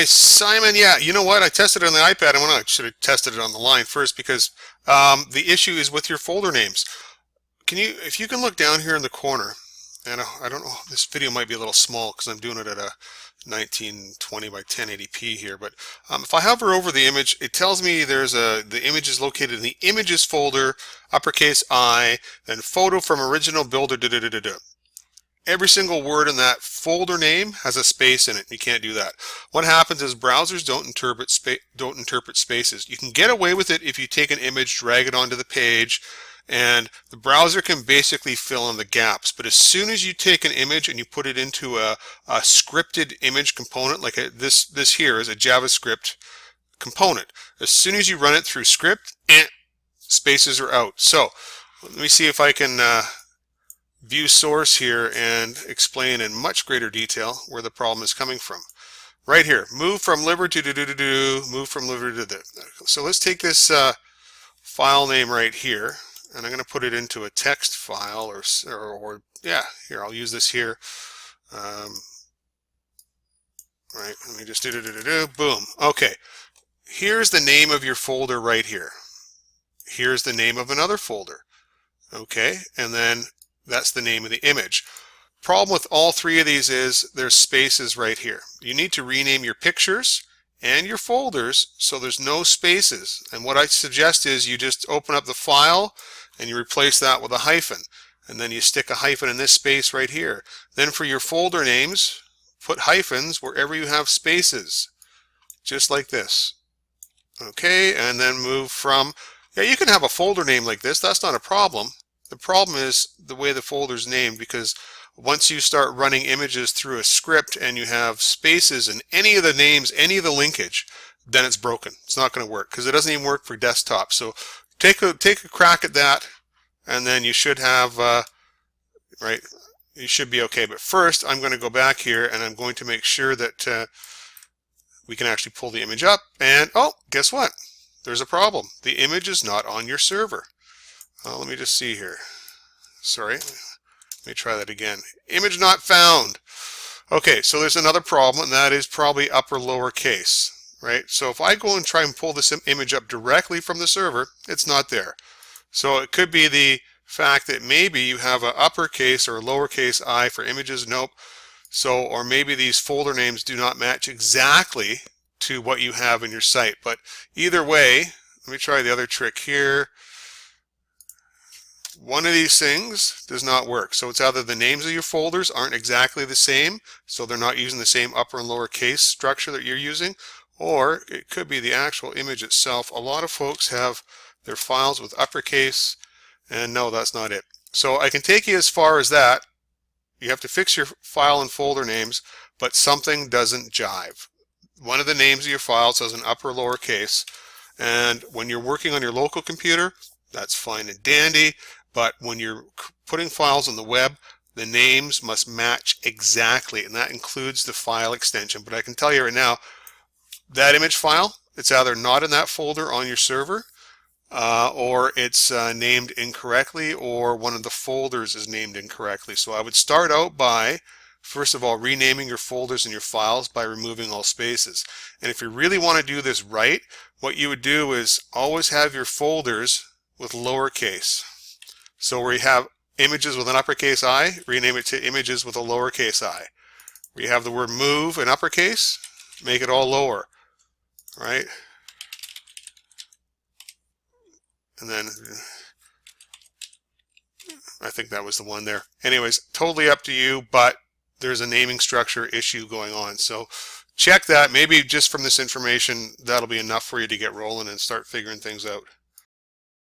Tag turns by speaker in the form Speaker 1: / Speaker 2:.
Speaker 1: nice, Simon. Yeah, you know what? I tested it on the iPad. I should have tested it on the line first because the issue is with your folder names. If you can look down here in the corner, and I don't know, this video might be a little small because I'm doing it at a 1920 by 1080p here, but if I hover over the image, it tells me the image is located in the images folder, uppercase I, then photo from original builder. Every single word in that folder name has a space in it. You can't do that. What happens is browsers don't interpret spaces. You can get away with it if you take an image, drag it onto the page, and the browser can basically fill in the gaps. But as soon as you take an image and you put it into a scripted image component, like this here is a JavaScript component. As soon as you run it through script, spaces are out. So let me see if I can view source here and explain in much greater detail where the problem is coming from. Right here, move from liver to move from liver to the. So let's take this file name right here, and I'm going to put it into a text file, or yeah, here, I'll use this here. Right, let me just boom. Okay, here's the name of your folder right here. Here's the name of another folder. Okay, and then that's the name of the image. Problem with all three of these is there's spaces right here. You need to rename your pictures and your folders so there's no spaces. And what I suggest is you just open up the file and you replace that with a hyphen. And then you stick a hyphen in this space right here. Then for your folder names, put hyphens wherever you have spaces. Just like this. Okay, and then move from, yeah, you can have a folder name like this. That's not a problem. The problem is the way the folder's named, because once you start running images through a script and you have spaces in any of the names, any of the linkage, then it's broken. It's not going to work because it doesn't even work for desktop. So take a crack at that, and then you should have, right, you should be okay. But first, I'm going to go back here and I'm going to make sure that we can actually pull the image up. And oh, guess what? There's a problem. The image is not on your server. Let me just see here. Sorry. Let me try that again. Image not found. Okay, so there's another problem, and that is probably upper lowercase, right? So if I go and try and pull this image up directly from the server, it's not there. So it could be the fact that maybe you have an uppercase or a lowercase I for images. Nope. So, or maybe these folder names do not match exactly to what you have in your site. But either way, let me try the other trick here. One of these things does not work. So it's either the names of your folders aren't exactly the same, so they're not using the same upper and lower case structure that you're using, or it could be the actual image itself. A lot of folks have their files with uppercase, and no, that's not it. So I can take you as far as that. You have to fix your file and folder names, but something doesn't jive. One of the names of your files has an upper or lower case, and when you're working on your local computer, that's fine and dandy. But when you're putting files on the web, the names must match exactly, and that includes the file extension. But I can tell you right now, that image file, it's either not in that folder on your server, or it's named incorrectly, or one of the folders is named incorrectly. So I would start out by, first of all, renaming your folders and your files by removing all spaces. And if you really want to do this right, what you would do is always have your folders with lowercase. So where you have images with an uppercase I, rename it to images with a lowercase I. Where you have the word move in uppercase, make it all lower, right? And then I think that was the one there. Anyways, totally up to you, but there's a naming structure issue going on. So check that. Maybe just from this information, that'll be enough for you to get rolling and start figuring things out.